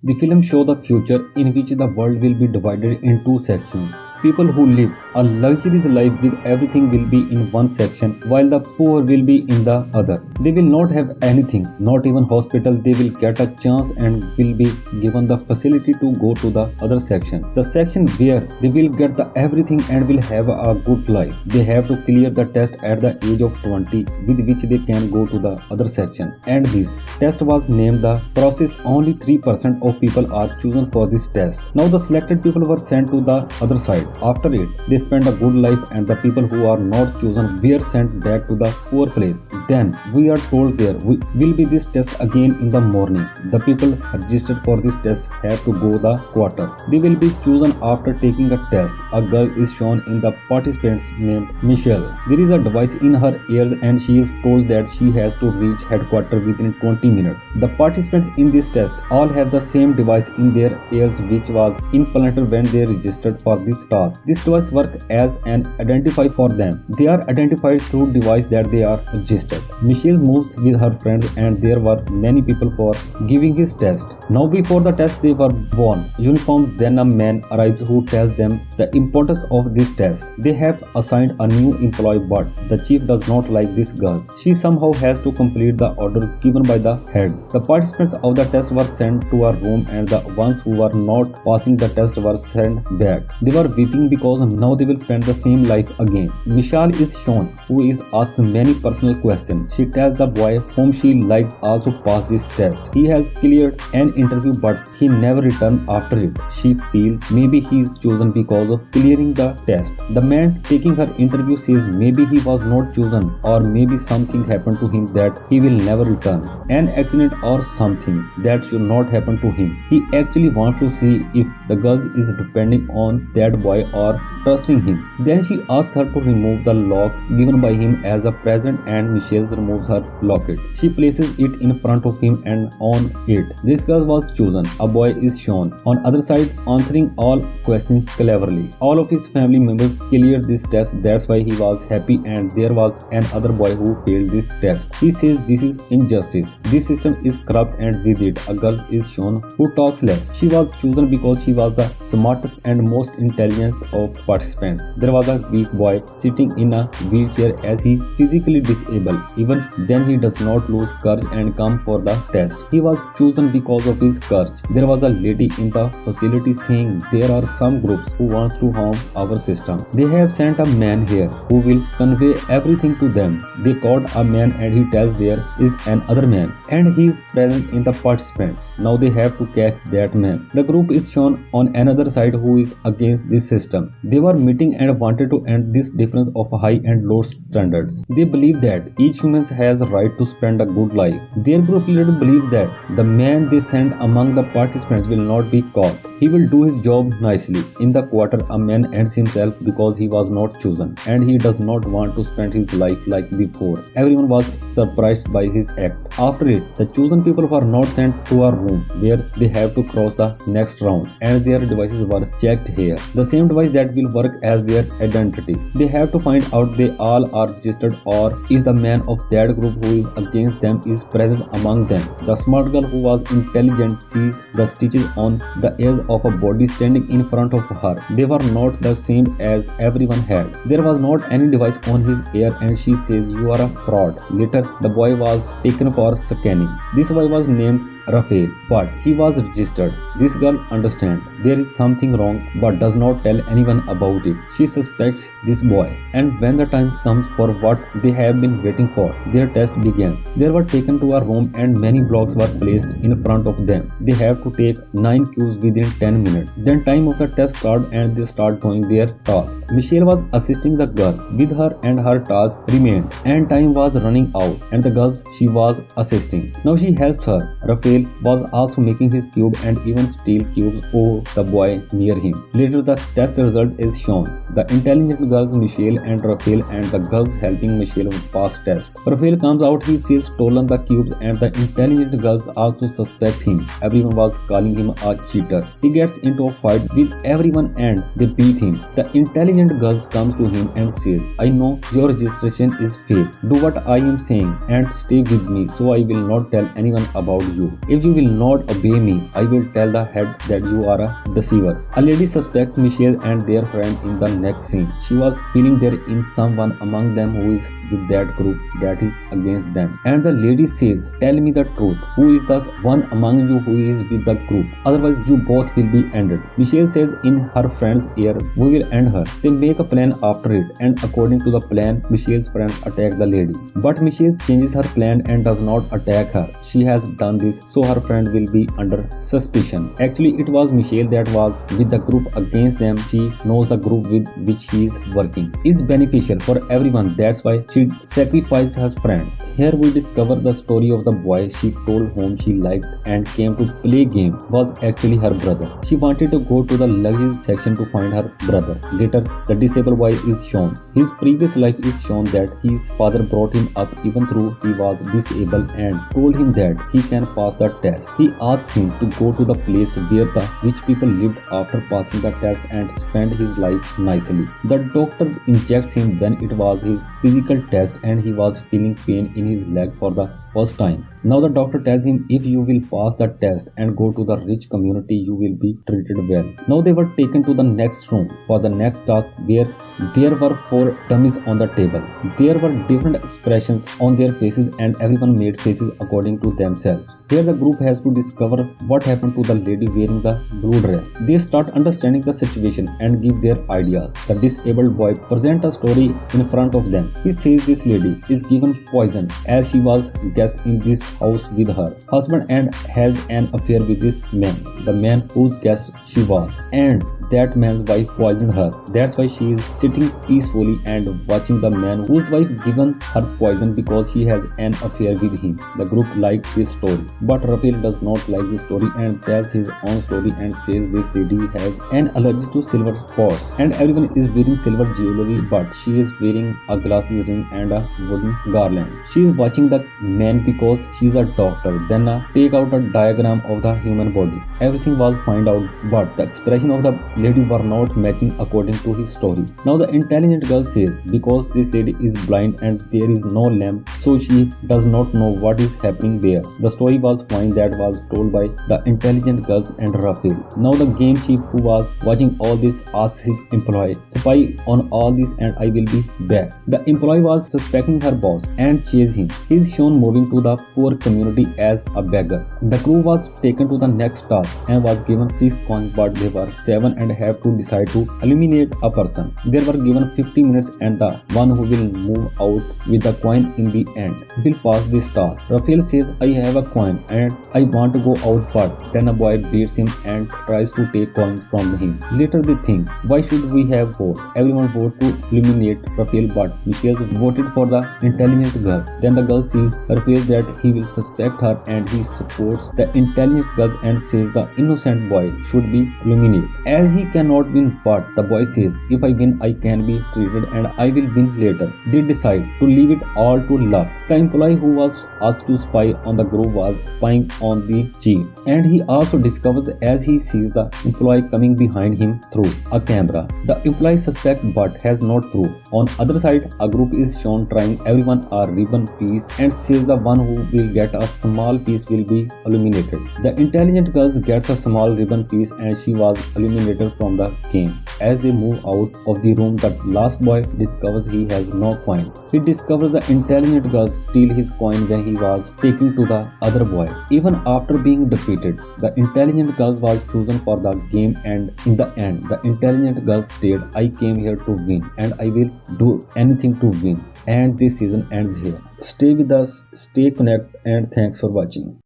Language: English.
The film shows the future in which the world will be divided in two sections. People who live a luxurious life with everything will be in one section while the poor will be in the other. They will not have anything, not even hospital. They will get a chance and will be given the facility to go to the other section. The section where they will get the everything and will have a good life. They have to clear the test at the age of 20 with which they can go to the other section. And this test was named the process. Only 3% of people are chosen for this test. Now the selected people were sent to the other side. After it, they spent a good life and the people who are not chosen were sent back to the poor place. Then we are told there will be this test again in the morning. The people registered for this test have to go the quarter. They will be chosen after taking a test. A girl is shown in the participants named Michelle. There is a device in her ears and she is told that she has to reach headquarters within 20 minutes. The participants in this test all have the same device in their ears which was implanted when they registered for this task. This device works as an identifier for them. They are identified through device that they are registered. Michelle moves with her friends and there were many people for giving his test. Now before the test they were worn uniforms. Then a man arrives who tells them the importance of this test. They have assigned a new employee but the chief does not like this girl. She somehow has to complete the order given by the head. The participants of the test were sent to a room and the ones who were not passing the test were sent back. They were weeping because now they will spend the same life again. Vishal is shown who is asked many personal questions. She tells the boy whom she likes also passed this test. He has cleared an interview but he never returned after it. She feels maybe he is chosen because of clearing the test. The man taking her interview says maybe he was not chosen or maybe something happened to him that he will never return. An accident or something that should not happen to him. He actually wants to see if the girl is depending on that boy or trusting him. Then she asks her to remove the lock given by him as a present and Michelle removes her locket. She places it in front of him and on it. This girl was chosen. A boy is shown on other side answering all questions cleverly. All of his family members cleared this test. That's why he was happy and there was another boy who failed this test. He says this is injustice. This system is corrupt and with it a girl is shown who talks less. She was chosen because she was the smartest and most intelligent of participants. There was a weak boy sitting in a wheelchair as he physically disabled. Even then he does not lose courage and come for the test. He was chosen because of his courage. There was a lady in the facility saying there are some groups who wants to harm our system. They have sent a man here who will convey everything to them. They caught a man and he tells there is another man and he is present in the participants. Now they have to catch that man. The group is shown on another side who is against this system. They were meeting and wanted to end this difference of high and low standards. They believe that each human has a right to spend a good life. Their group leader believes that the man they send among the participants will not be caught. He will do his job nicely. In the quarter, a man ends himself because he was not chosen and he does not want to spend his life like before. Everyone was surprised by his act. After it, the chosen people were not sent to a room where they have to cross the next round and their devices were checked here. The same device that will work as their identity. They have to find out they all are registered or if the man of that group who is against them is present among them. The smart girl who was intelligent sees the stitches on the edge of a body standing in front of her. They were not the same as everyone had. There was not any device on his ear and she says you are a fraud. Later the boy was taken for scanning. This boy was named Raphael, but he was registered. This girl understands there is something wrong but does not tell anyone about it. She suspects this boy and when the time comes for what they have been waiting for, their test begins. They were taken to a room and many blocks were placed in front of them. They have to take 9 cubes within 10 minutes. Then time of the test starts and they start doing their task. Michelle was assisting the girl with her and her task remained and time was running out and the girls she was assisting. Now she helps her. Raphael was also making his cube and even steel cubes for the boy near him. Later the test result is shown. The intelligent girls Michelle and Raphael and the girls helping Michelle pass test. Raphael comes out, he sees stolen the cubes and the intelligent girls also suspect him. Everyone was calling him a cheater. He gets into a fight with everyone and they beat him. The intelligent girls comes to him and says, I know your registration is fake. Do what I am saying and stay with me so I will not tell anyone about you. If you will not obey me, I will tell the head that you are a deceiver. A lady suspects Michelle and their friend in the next scene. She was feeling there in someone among them who is with that group that is against them. And the lady says, tell me the truth. Who is the one among you who is with the group? Otherwise you both will be ended. Michelle says in her friend's ear, we will end her. They make a plan after it, and according to the plan, Michelle's friends attack the lady. But Michelle changes her plan and does not attack her. She has done this so her friend will be under suspicion. Actually, it was Michelle that was with the group against them. She knows the group with which she is working is beneficial for everyone. That's why she sacrificed her friend. Here we discover the story of the boy she told whom she liked and came to play game was actually her brother. She wanted to go to the luggage section to find her brother. Later, the disabled boy is shown. His previous life is shown that his father brought him up even though he was disabled and told him that he can pass the test. He asks him to go to the place where the rich people lived after passing the test and spend his life nicely. The doctor injects him when it was his physical test and he was feeling pain in his leg for the first time. Now the doctor tells him if you will pass the test and go to the rich community you will be treated well. Now they were taken to the next room for the next task where there were 4 dummies on the table. There were different expressions on their faces and everyone made faces according to themselves. Here the group has to discover what happened to the lady wearing the blue dress. They start understanding the situation and give their ideas. The disabled boy presents a story in front of them. He says this lady is given poison as she was guest in this house with her husband and has an affair with this man, the man whose guest she was, and that man's wife poisoned her. That's why she is sitting peacefully and watching the man whose wife given her poison because she has an affair with him. The group liked this story, but Raphael does not like this story and tells his own story and says this lady has an allergy to silver spots and everyone is wearing silver jewelry but she is wearing a glass ring and a wooden garland. She is watching the man because she is a doctor. Then take out a diagram of the human body. Everything was found out but the expression of the lady were not matching according to his story. Now the intelligent girl says because this lady is blind and there is no lamp so she does not know what is happening there. The story was fine that was told by the intelligent girls and Raphael. Now the game chief who was watching all this asks his employee, spy on all this and I will be back. The employee was suspecting her boss and chase him. He is shown moving to the poor community as a beggar. The crew was taken to the next task and was given 6 coins but they were 7 and have to decide to eliminate a person. They were given 50 minutes and the one who will move out with the coin in the end will pass this task. Raphael says I have a coin and I want to go out but then a boy beats him and tries to take coins from him. Later they think why should we have vote? Everyone votes to eliminate Raphael but Michelle voted for the intelligent girl. Then the girl sees her face that he will suspect her and he supports the intelligent girl and says the innocent boy should be eliminated as he cannot win but the boy says if I win I can be treated and I will win later. They decide to leave it all to luck. The employee who was asked to spy on the group was spying on the chief and he also discovers as he sees the employee coming behind him through a camera. The employee suspects but has not proof. On other side a group is shown trying everyone a ribbon piece and says the one who will get a small piece will be eliminated. The intelligent girl gets a small ribbon piece and she was eliminated from the game. As they move out of the room, the last boy discovers he has no coin. He discovers the intelligent girl steal his coin when he was taken to the other boy. Even after being defeated, the intelligent girl was chosen for the game and in the end, the intelligent girl stated, I came here to win and I will do anything to win. And this season ends here. Stay with us, stay connected and thanks for watching.